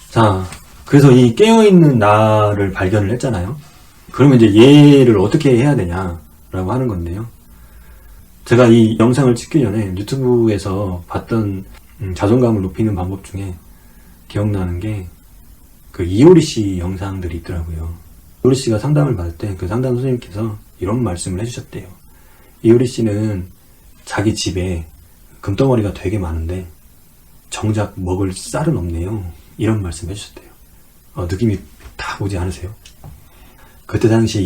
자, 그래서 이 깨어있는 나를 발견을 했잖아요. 그러면 이제 얘를 어떻게 해야 되냐라고 하는 건데요. 제가 이 영상을 찍기 전에 유튜브에서 봤던 자존감을 높이는 방법 중에 기억나는 게 그 이효리 씨 영상들이 있더라고요. 이효리 씨가 상담을 받을 때 그 상담 선생님께서 이런 말씀을 해주셨대요. 이효리 씨는 자기 집에 금덩어리가 되게 많은데 정작 먹을 쌀은 없네요. 이런 말씀 해주셨대요. 느낌이 딱 오지 않으세요? 그때 당시에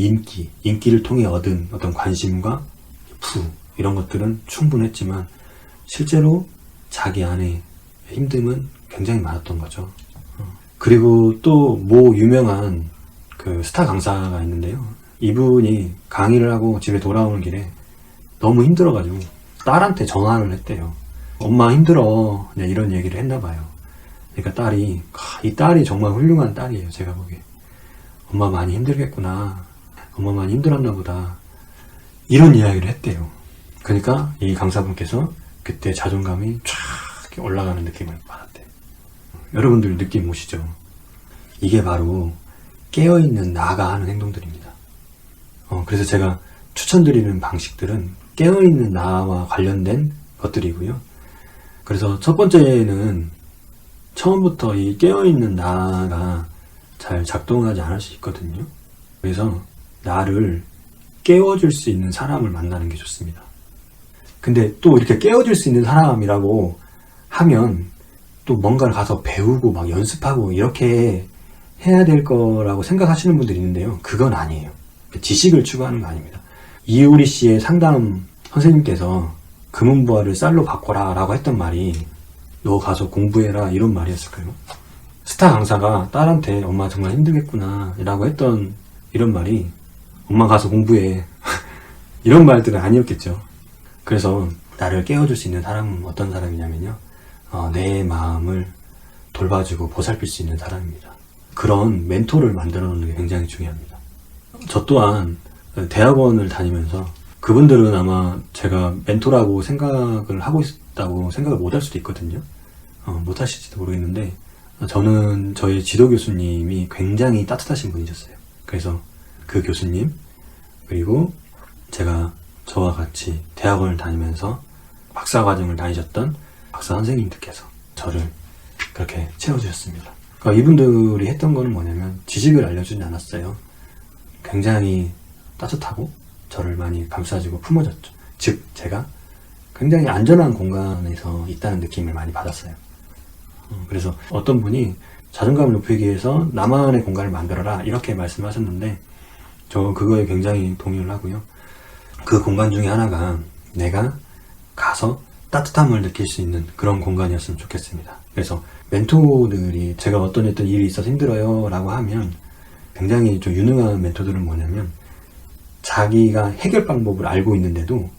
인기를 통해 얻은 어떤 관심과 이런 것들은 충분했지만 실제로 자기 안에 힘듦은 굉장히 많았던 거죠. 그리고 또 모 유명한 그 스타 강사가 있는데요. 이분이 강의를 하고 집에 돌아오는 길에 너무 힘들어가지고 딸한테 전화를 했대요. 엄마 힘들어. 그냥 이런 얘기를 했나 봐요. 그러니까 이 딸이 정말 훌륭한 딸이에요. 제가 보기에. 엄마 많이 힘들겠구나. 엄마 많이 힘들었나 보다. 이런 이야기를 했대요. 그러니까 이 강사분께서 그때 자존감이 쫙 올라가는 느낌을 받았대요. 여러분들 느낌 오시죠? 이게 바로 깨어있는 나가 하는 행동들입니다. 그래서 제가 추천드리는 방식들은 깨어있는 나와 관련된 것들이고요. 그래서 첫 번째는 처음부터 이 깨어있는 나가 잘 작동하지 않을 수 있거든요. 그래서 나를 깨워줄 수 있는 사람을 만나는 게 좋습니다. 근데 또 이렇게 깨워줄 수 있는 사람이라고 하면 또 뭔가를 가서 배우고 막 연습하고 이렇게 해야 될 거라고 생각하시는 분들이 있는데요. 그건 아니에요. 지식을 추구하는 거 아닙니다. 이효리 씨의 상담 선생님께서 금은부화를 쌀로 바꿔라 라고 했던 말이 너 가서 공부해라 이런 말이었을까요? 스타 강사가 딸한테 엄마 정말 힘들겠구나 라고 했던 이런 말이 엄마 가서 공부해 이런 말들은 아니었겠죠. 그래서 나를 깨워줄 수 있는 사람은 어떤 사람이냐면요. 내 마음을 돌봐주고 보살필 수 있는 사람입니다. 그런 멘토를 만들어 놓는 게 굉장히 중요합니다. 저 또한 대학원을 다니면서 그분들은 아마 제가 멘토라고 생각을 하고 있다고 생각을 못 할 수도 있거든요. 못 하실지도 모르겠는데 저는 저희 지도 교수님이 굉장히 따뜻하신 분이셨어요. 그래서 그 교수님 그리고 제가 저와 같이 대학원을 다니면서 박사과정을 다니셨던 박사 선생님들께서 저를 그렇게 채워주셨습니다. 그러니까 이분들이 했던 거는 뭐냐면 지식을 알려주지 않았어요. 굉장히 따뜻하고 저를 많이 감싸주고 품어줬죠. 즉 제가 굉장히 안전한 공간에서 있다는 느낌을 많이 받았어요. 그래서 어떤 분이 자존감을 높이기 위해서 나만의 공간을 만들어라 이렇게 말씀하셨는데 저 그거에 굉장히 동의를 하고요. 그 공간 중에 하나가 내가 가서 따뜻함을 느낄 수 있는 그런 공간이었으면 좋겠습니다. 그래서 멘토들이 제가 어떤 일이 있어서 힘들어요 라고 하면 굉장히 좀 유능한 멘토들은 뭐냐면 자기가 해결 방법을 알고 있는데도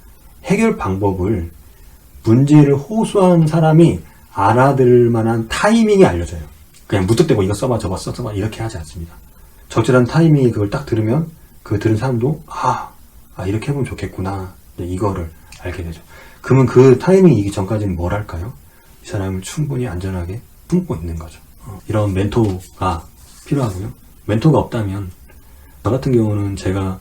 해결 방법을 문제를 호소한 사람이 알아들을 만한 타이밍이 알려져요. 그냥 무턱대고 이거 써봐 저거 써봐 이렇게 하지 않습니다. 적절한 타이밍이 그걸 딱 들으면 그 들은 사람도 이렇게 해보면 좋겠구나 이거를 알게 되죠. 그러면 그 타이밍이기 전까지는 뭘 할까요? 이 사람을 충분히 안전하게 품고 있는 거죠. 이런 멘토가 필요하고요. 멘토가 없다면 저 같은 경우는 제가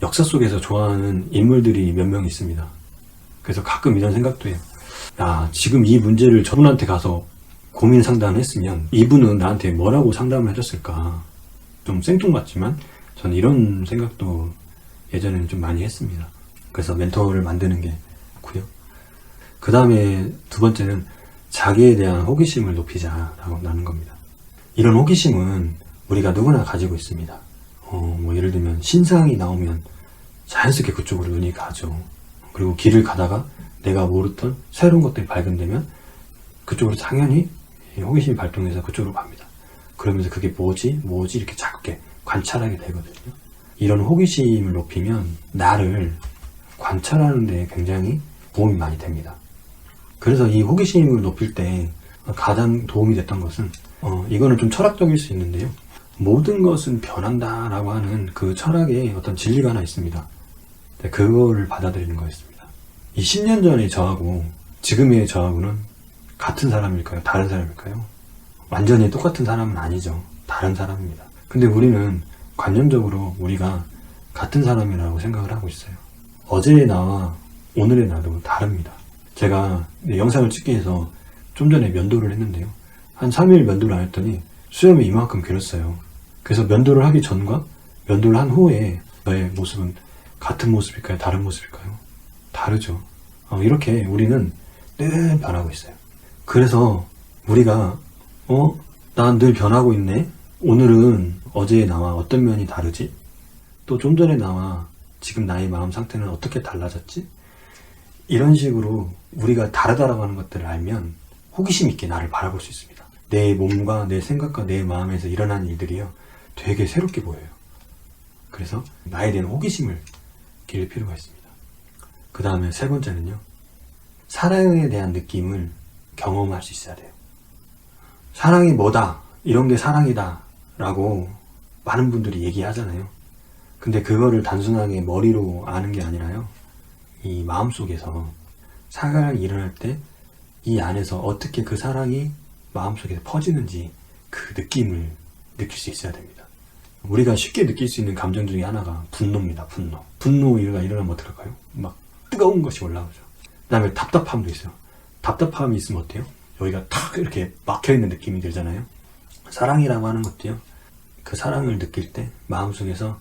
역사 속에서 좋아하는 인물들이 몇 명 있습니다. 그래서 가끔 이런 생각도 해요. 야, 지금 이 문제를 저분한테 가서 고민 상담했으면 이분은 나한테 뭐라고 상담을 해줬을까? 좀 생뚱맞지만 저는 이런 생각도 예전에는 좀 많이 했습니다. 그래서 멘토를 만드는 게 좋고요. 그 다음에 두 번째는 자기에 대한 호기심을 높이자라고 하는 겁니다. 이런 호기심은 우리가 누구나 가지고 있습니다. 예를 들면 신상이 나오면 자연스럽게 그쪽으로 눈이 가죠. 그리고 길을 가다가 내가 모르던 새로운 것들이 발견되면 그쪽으로 당연히 호기심이 발동해서 그쪽으로 갑니다. 그러면서 그게 뭐지 이렇게 작게 관찰하게 되거든요. 이런 호기심을 높이면 나를 관찰하는 데 굉장히 도움이 많이 됩니다. 그래서 이 호기심을 높일 때 가장 도움이 됐던 것은 이거는 좀 철학적일 수 있는데요. 모든 것은 변한다 라고 하는 그 철학에 어떤 진리가 하나 있습니다. 그거를 받아들이는 거였습니다. 이 10년 전의 저하고 지금의 저하고는 같은 사람일까요? 다른 사람일까요? 완전히 똑같은 사람은 아니죠. 다른 사람입니다. 근데 우리는 관념적으로 우리가 같은 사람이라고 생각을 하고 있어요. 어제의 나와 오늘의 나도 다릅니다. 제가 영상을 찍기 위해서 좀 전에 면도를 했는데요. 한 3일 면도를 안 했더니 수염이 이만큼 길었어요. 그래서 면도를 하기 전과 면도를 한 후에 저의 모습은 같은 모습일까요? 다른 모습일까요? 다르죠. 이렇게 우리는 늘 변하고 있어요. 그래서 우리가 난 늘 변하고 있네? 오늘은 어제의 나와 어떤 면이 다르지? 또 좀 전에 나와 지금 나의 마음 상태는 어떻게 달라졌지? 이런 식으로 우리가 다르다라고 하는 것들을 알면 호기심 있게 나를 바라볼 수 있습니다. 내 몸과 내 생각과 내 마음에서 일어난 일들이요 되게 새롭게 보여요. 그래서 나에 대한 호기심을 기를 필요가 있습니다. 그 다음에 세 번째는요, 사랑에 대한 느낌을 경험할 수 있어야 돼요. 사랑이 뭐다, 이런 게 사랑이다 라고 많은 분들이 얘기하잖아요. 근데 그거를 단순하게 머리로 아는 게 아니라요, 이 마음속에서 사랑이 일어날 때 이 안에서 어떻게 그 사랑이 마음속에서 퍼지는지 그 느낌을 느낄 수 있어야 됩니다. 우리가 쉽게 느낄 수 있는 감정 중에 하나가 분노입니다. 분노가 일어나면 어떡할까요? 막 뜨거운 것이 올라오죠. 그 다음에 답답함도 있어요. 답답함이 있으면 어때요? 여기가 탁 이렇게 막혀있는 느낌이 들잖아요. 사랑이라고 하는 것도요, 그 사랑을 느낄 때 마음속에서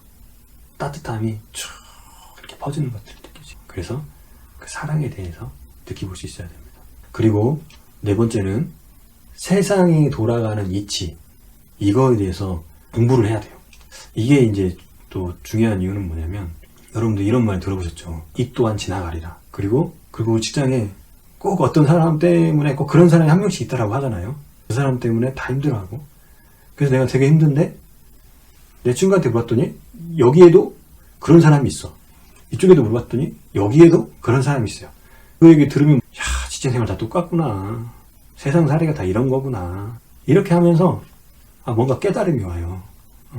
따뜻함이 쭉 이렇게 퍼지는 것들을 느끼죠. 그래서 그 사랑에 대해서 느껴볼 수 있어야 됩니다. 그리고 네 번째는 세상이 돌아가는 이치, 이거에 대해서 공부를 해야 돼요. 이게 이제 또 중요한 이유는 뭐냐면, 여러분들 이런 말 들어보셨죠? 이 또한 지나가리라. 그리고 직장에 꼭 어떤 사람 때문에 꼭 그런 사람이 한 명씩 있다라고 하잖아요. 그 사람 때문에 다 힘들어하고, 그래서 내가 되게 힘든데 내 친구한테 물어봤더니 여기에도 그런 사람이 있어. 이쪽에도 물어봤더니 여기에도 그런 사람이 있어요. 그 얘기 들으면 야, 진짜 생활 다 똑같구나. 세상 살이가 다 이런 거구나. 이렇게 하면서 뭔가 깨달음이 와요.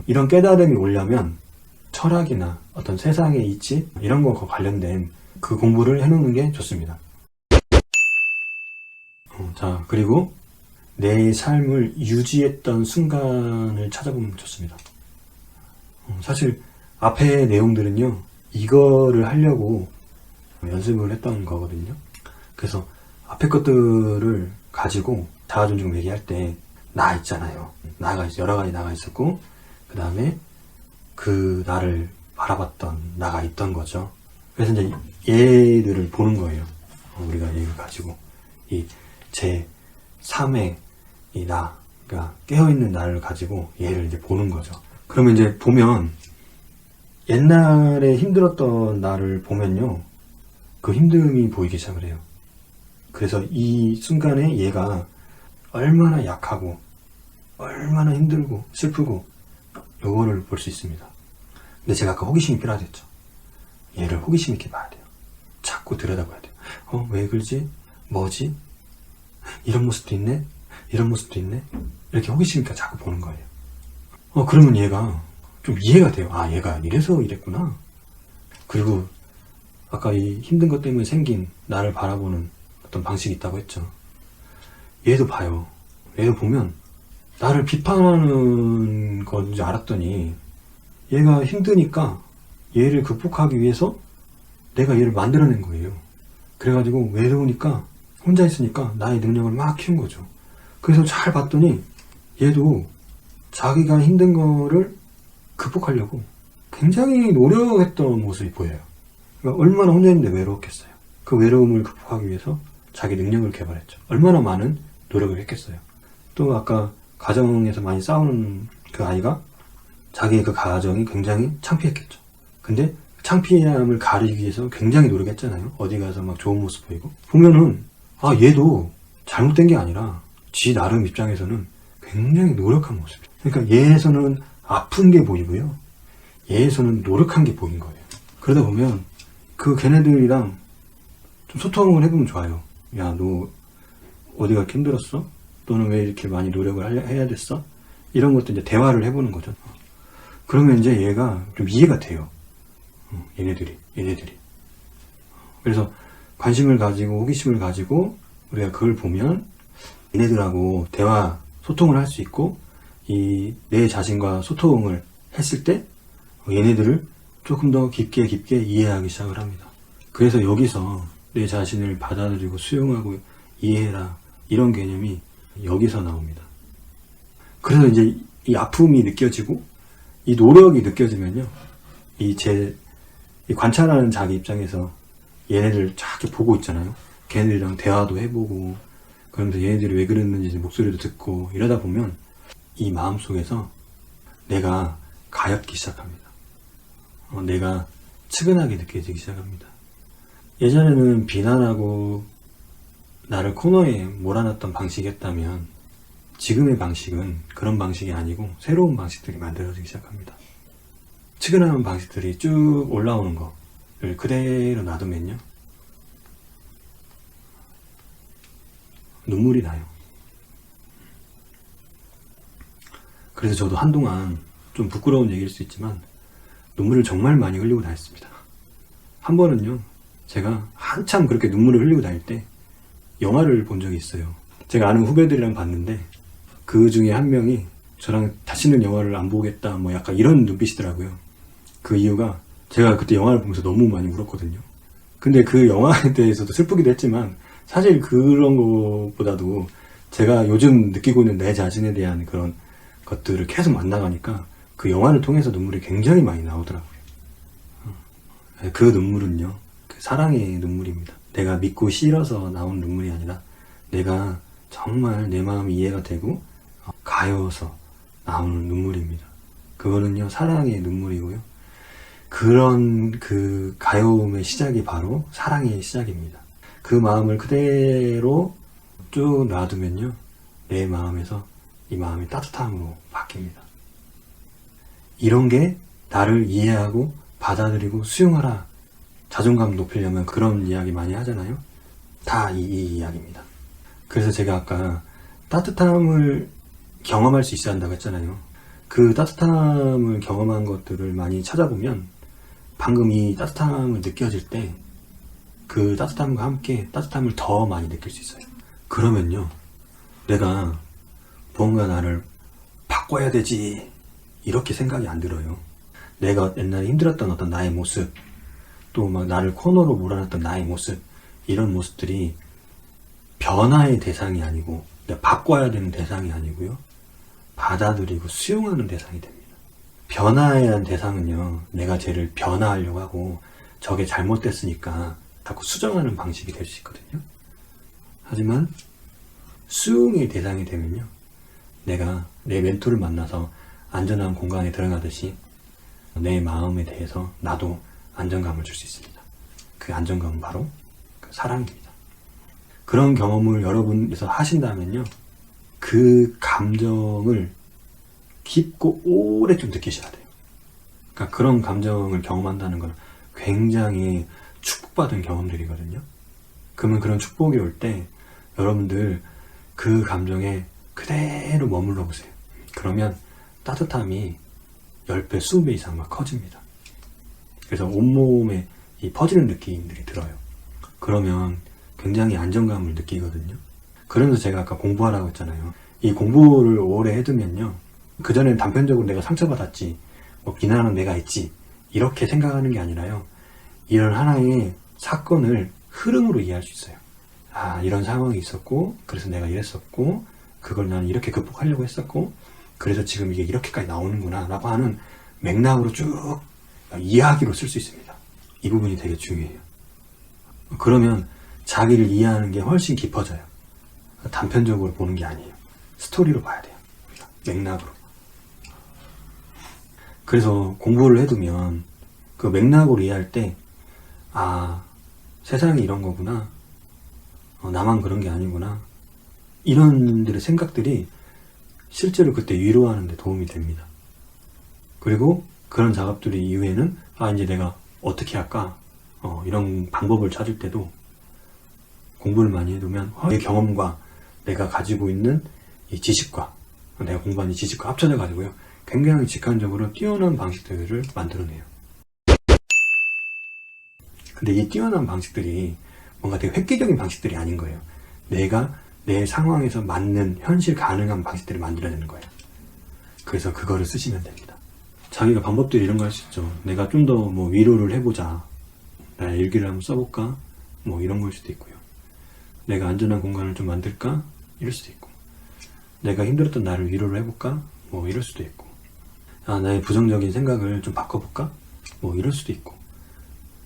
이런 깨달음이 오려면 철학이나 어떤 세상의 이치, 이런 거와 관련된 그 공부를 해놓는 게 좋습니다. 자, 그리고 내 삶을 유지했던 순간을 찾아보면 좋습니다. 사실 앞에 내용들은요, 이거를 하려고 연습을 했던 거거든요. 그래서 앞에 것들을 가지고 자아존중 얘기할 때 나 있잖아요. 여러 가지 나가 있었고, 그 다음에 그 나를 바라봤던 나가 있던 거죠. 그래서 이제 얘들을 보는 거예요. 우리가 얘를 가지고 제 3의 이 나, 그러니까 깨어있는 나를 가지고 얘를 이제 보는 거죠. 그러면 이제 보면 옛날에 힘들었던 나를 보면요, 그 힘듦이 보이기 시작을 해요. 그래서 이 순간에 얘가 얼마나 약하고 얼마나 힘들고 슬프고 요거를 볼 수 있습니다. 근데 제가 아까 호기심이 필요하다 했죠. 얘를 호기심 있게 봐야 돼요. 자꾸 들여다봐야 돼요. 왜 그러지? 뭐지? 이런 모습도 있네? 이런 모습도 있네? 이렇게 호기심 있게 자꾸 보는 거예요. 그러면 얘가 좀 이해가 돼요. 얘가 이래서 이랬구나. 그리고 아까 이 힘든 것 때문에 생긴 나를 바라보는 어떤 방식이 있다고 했죠. 얘도 봐요. 얘도 보면 나를 비판하는 건 줄 알았더니 얘가 힘드니까 얘를 극복하기 위해서 내가 얘를 만들어낸 거예요. 그래가지고 외로우니까 혼자 있으니까 나의 능력을 막 키운 거죠. 그래서 잘 봤더니 얘도 자기가 힘든 거를 극복하려고 굉장히 노력했던 모습이 보여요. 그러니까 얼마나 혼자 있는데 외로웠겠어요. 그 외로움을 극복하기 위해서 자기 능력을 개발했죠. 얼마나 많은 노력을 했겠어요. 또 아까 가정에서 많이 싸우는 그 아이가 자기의 그 가정이 굉장히 창피했겠죠. 근데 창피함을 가리기 위해서 굉장히 노력했잖아요. 어디 가서 막 좋은 모습 보이고. 보면은 얘도 잘못된 게 아니라 지 나름 입장에서는 굉장히 노력한 모습이에요. 그러니까 얘에서는 아픈 게 보이고요, 얘에서는 노력한 게 보인 거예요. 그러다 보면 그 걔네들이랑 좀 소통을 해보면 좋아요. 야, 너 어디가 이렇게 힘들었어? 너는 왜 이렇게 많이 노력을 해야 됐어? 이런 것도 이제 대화를 해보는 거죠. 그러면 이제 얘가 좀 이해가 돼요. 얘네들이. 그래서 관심을 가지고 호기심을 가지고 우리가 그걸 보면 얘네들하고 대화, 소통을 할 수 있고 이 내 자신과 소통을 했을 때 얘네들을 조금 더 깊게 이해하기 시작을 합니다. 그래서 여기서 내 자신을 받아들이고 수용하고 이해해라 이런 개념이 여기서 나옵니다. 그래서 이제 이 아픔이 느껴지고 이 노력이 느껴지면요, 이 관찰하는 자기 입장에서 얘네들 쫙 보고 있잖아요. 걔네들이랑 대화도 해보고 그러면서 얘네들이 왜 그랬는지 목소리도 듣고 이러다 보면 이 마음속에서 내가 가엾기 시작합니다. 내가 측은하게 느껴지기 시작합니다. 예전에는 비난하고 나를 코너에 몰아놨던 방식이었다면 지금의 방식은 그런 방식이 아니고 새로운 방식들이 만들어지기 시작합니다. 측은한 방식들이 쭉 올라오는 거를 그대로 놔두면요, 눈물이 나요. 그래서 저도 한동안 좀 부끄러운 얘기일 수 있지만 눈물을 정말 많이 흘리고 다녔습니다. 한 번은요, 제가 한참 그렇게 눈물을 흘리고 다닐 때 영화를 본 적이 있어요. 제가 아는 후배들이랑 봤는데 그 중에 한 명이 저랑 다시는 영화를 안 보겠다 뭐 약간 이런 눈빛이더라고요. 그 이유가 제가 그때 영화를 보면서 너무 많이 울었거든요. 근데 그 영화에 대해서도 슬프기도 했지만 사실 그런 것보다도 제가 요즘 느끼고 있는 내 자신에 대한 그런 것들을 계속 만나가니까 그 영화를 통해서 눈물이 굉장히 많이 나오더라고요. 그 눈물은요, 그 사랑의 눈물입니다. 내가 믿고 싫어서 나온 눈물이 아니라 내가 정말 내 마음이 이해가 되고 가여워서 나오는 눈물입니다. 그거는요, 사랑의 눈물이고요. 그런 그 가여움의 시작이 바로 사랑의 시작입니다. 그 마음을 그대로 쭉 놔두면요, 내 마음에서 이 마음이 따뜻함으로 바뀝니다. 이런 게 나를 이해하고 받아들이고 수용하라. 자존감 높이려면 그런 이야기 많이 하잖아요. 다 이 이야기입니다. 그래서 제가 아까 따뜻함을 경험할 수 있어야 한다고 했잖아요. 그 따뜻함을 경험한 것들을 많이 찾아보면 방금 이 따뜻함을 느껴질 때 그 따뜻함과 함께 따뜻함을 더 많이 느낄 수 있어요. 그러면요, 내가 뭔가 나를 바꿔야 되지 이렇게 생각이 안 들어요. 내가 옛날에 힘들었던 어떤 나의 모습, 또 막 나를 코너로 몰아놨던 나의 모습, 이런 모습들이 변화의 대상이 아니고 내가 바꿔야 되는 대상이 아니고요, 받아들이고 수용하는 대상이 됩니다. 변화에 대한 대상은요, 내가 쟤를 변화하려고 하고 저게 잘못됐으니까 자꾸 수정하는 방식이 될 수 있거든요. 하지만 수용의 대상이 되면요, 내가 내 멘토를 만나서 안전한 공간에 들어가듯이 내 마음에 대해서 나도 안정감을 줄 수 있습니다. 그 안정감은 바로 그 사랑입니다. 그런 경험을 여러분께서 하신다면요, 그 감정을 깊고 오래 좀 느끼셔야 돼요. 그러니까 그런 감정을 경험한다는 건 굉장히 축복받은 경험들이거든요. 그러면 그런 축복이 올 때 여러분들 그 감정에 그대로 머물러 보세요. 그러면 따뜻함이 10배, 20배 이상 막 커집니다. 그래서 온몸에 이 퍼지는 느낌들이 들어요. 그러면 굉장히 안정감을 느끼거든요. 그러면서 제가 아까 공부하라고 했잖아요. 이 공부를 오래 해두면요, 그전엔 단편적으로 내가 상처받았지, 뭐 비난하는 내가 있지, 이렇게 생각하는 게 아니라요, 이런 하나의 사건을 흐름으로 이해할 수 있어요. 아, 이런 상황이 있었고, 그래서 내가 이랬었고, 그걸 나는 이렇게 극복하려고 했었고, 그래서 지금 이게 이렇게까지 나오는구나 라고 하는 맥락으로 쭉 이야기로 쓸 수 있습니다. 이 부분이 되게 중요해요. 그러면 자기를 이해하는 게 훨씬 깊어져요. 단편적으로 보는 게 아니에요. 스토리로 봐야 돼요. 맥락으로. 그래서 공부를 해두면 그 맥락으로 이해할 때, 아, 세상이 이런 거구나, 나만 그런 게 아니구나, 이런 들의 생각들이 실제로 그때 위로하는 데 도움이 됩니다. 그리고 그런 작업들이 이후에는, 아, 이제 내가 어떻게 할까, 이런 방법을 찾을 때도 공부를 많이 해두면 내 경험과 내가 가지고 있는 이 지식과 내가 공부한 이 지식과 합쳐져 가지고요, 굉장히 직관적으로 뛰어난 방식들을 만들어내요. 근데 이 뛰어난 방식들이 뭔가 되게 획기적인 방식들이 아닌 거예요. 내가 내 상황에서 맞는 현실 가능한 방식들을 만들어야 되는 거예요. 그래서 그거를 쓰시면 됩니다. 자기가 방법들이 이런 거 할 수 있죠. 내가 좀 더 뭐 위로를 해보자. 나 일기를 한번 써볼까? 뭐 이런 걸 수도 있고요. 내가 안전한 공간을 좀 만들까? 이럴 수도 있고. 내가 힘들었던 나를 위로를 해볼까? 뭐 이럴 수도 있고. 나의 부정적인 생각을 좀 바꿔볼까? 뭐 이럴 수도 있고.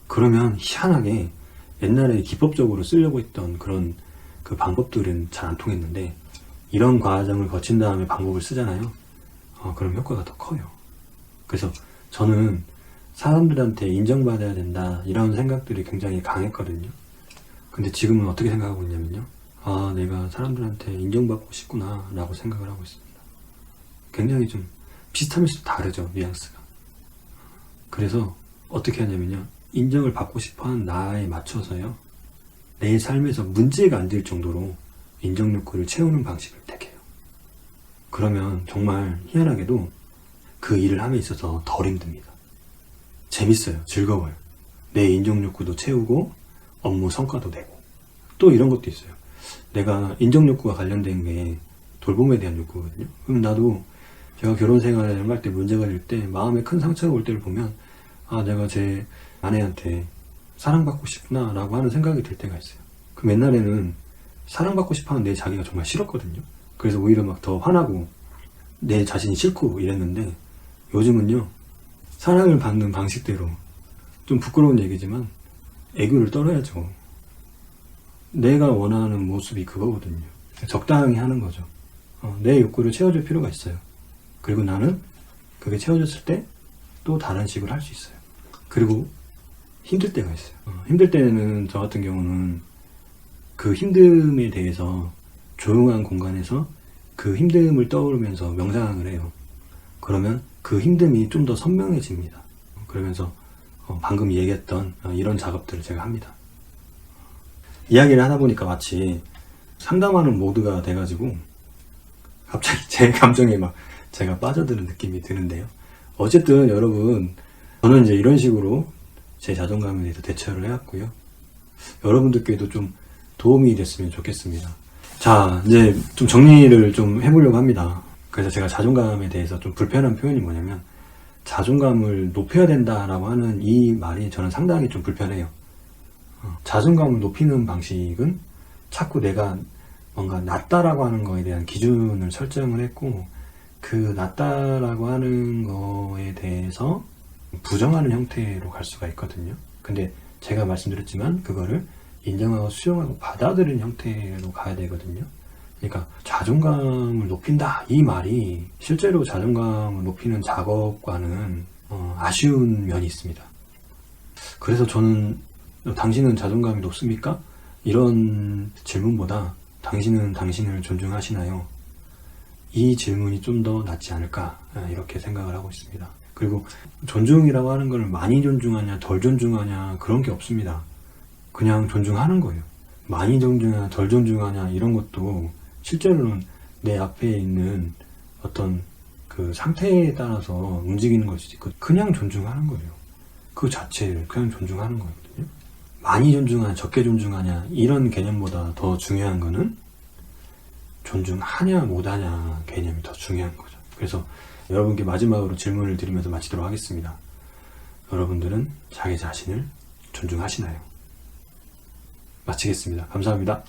그러면 희한하게 옛날에 기법적으로 쓰려고 했던 그런 그 방법들은 잘 안 통했는데, 이런 과정을 거친 다음에 방법을 쓰잖아요. 그럼 효과가 더 커요. 그래서 저는 사람들한테 인정받아야 된다 이런 생각들이 굉장히 강했거든요. 근데 지금은 어떻게 생각하고 있냐면요, 내가 사람들한테 인정받고 싶구나 라고 생각을 하고 있습니다. 굉장히 좀 비슷하면서도 다르죠, 뉘앙스가. 그래서 어떻게 하냐면요, 인정을 받고 싶어하는 나에 맞춰서요, 내 삶에서 문제가 안 될 정도로 인정 욕구를 채우는 방식을 택해요. 그러면 정말 희한하게도 그 일을 함에 있어서 덜 힘듭니다. 재밌어요. 즐거워요. 내 인정 욕구도 채우고 업무 성과도 내고. 또 이런 것도 있어요. 내가 인정 욕구가 관련된 게 돌봄에 대한 욕구거든요. 그럼 나도 제가 결혼 생활을 할 때 문제가 될 때 마음에 큰 상처가 올 때를 보면, 내가 제 아내한테 사랑받고 싶구나 라고 하는 생각이 들 때가 있어요. 그럼 옛날에는 사랑받고 싶어하는 내 자기가 정말 싫었거든요. 그래서 오히려 막 더 화나고 내 자신이 싫고 이랬는데, 요즘은요, 사랑을 받는 방식대로, 좀 부끄러운 얘기지만 애교를 떨어야죠. 내가 원하는 모습이 그거거든요. 적당히 하는 거죠. 내 욕구를 채워줄 필요가 있어요. 그리고 나는 그게 채워졌을 때 또 다른 식으로 할 수 있어요. 그리고 힘들 때가 있어요. 힘들 때는 저 같은 경우는 그 힘듦에 대해서 조용한 공간에서 그 힘듦을 떠오르면서 명상을 해요. 그러면 그 힘듦이 좀 더 선명해집니다. 그러면서 방금 얘기했던 이런 작업들을 제가 합니다. 이야기를 하다 보니까 마치 상담하는 모드가 돼가지고 갑자기 제 감정에 막 제가 빠져드는 느낌이 드는데요. 어쨌든 여러분, 저는 이제 이런 식으로 제 자존감에 대해서 대처를 해왔고요. 여러분들께도 좀 도움이 됐으면 좋겠습니다. 자, 이제 좀 정리를 좀 해보려고 합니다. 그래서 제가 자존감에 대해서 좀 불편한 표현이 뭐냐면, 자존감을 높여야 된다라고 하는 이 말이 저는 상당히 좀 불편해요. 자존감을 높이는 방식은 자꾸 내가 뭔가 낫다라고 하는 거에 대한 기준을 설정을 했고, 그 낫다라고 하는 거에 대해서 부정하는 형태로 갈 수가 있거든요. 근데 제가 말씀드렸지만 그거를 인정하고 수용하고 받아들이는 형태로 가야 되거든요. 그러니까 자존감을 높인다 이 말이 실제로 자존감을 높이는 작업과는 아쉬운 면이 있습니다. 그래서 저는 당신은 자존감이 높습니까? 이런 질문보다 당신은 당신을 존중하시나요? 이 질문이 좀 더 낫지 않을까 이렇게 생각을 하고 있습니다. 그리고 존중이라고 하는 걸 많이 존중하냐 덜 존중하냐 그런 게 없습니다. 그냥 존중하는 거예요. 많이 존중하냐 덜 존중하냐 이런 것도 실제로는 내 앞에 있는 어떤 그 상태에 따라서 움직이는 걸 수도 있고, 그냥 존중하는 거예요. 그 자체를 그냥 존중하는 거거든요. 많이 존중하냐 적게 존중하냐 이런 개념보다 더 중요한 거는 존중하냐 못하냐 개념이 더 중요한 거죠. 그래서 여러분께 마지막으로 질문을 드리면서 마치도록 하겠습니다. 여러분들은 자기 자신을 존중하시나요? 마치겠습니다. 감사합니다.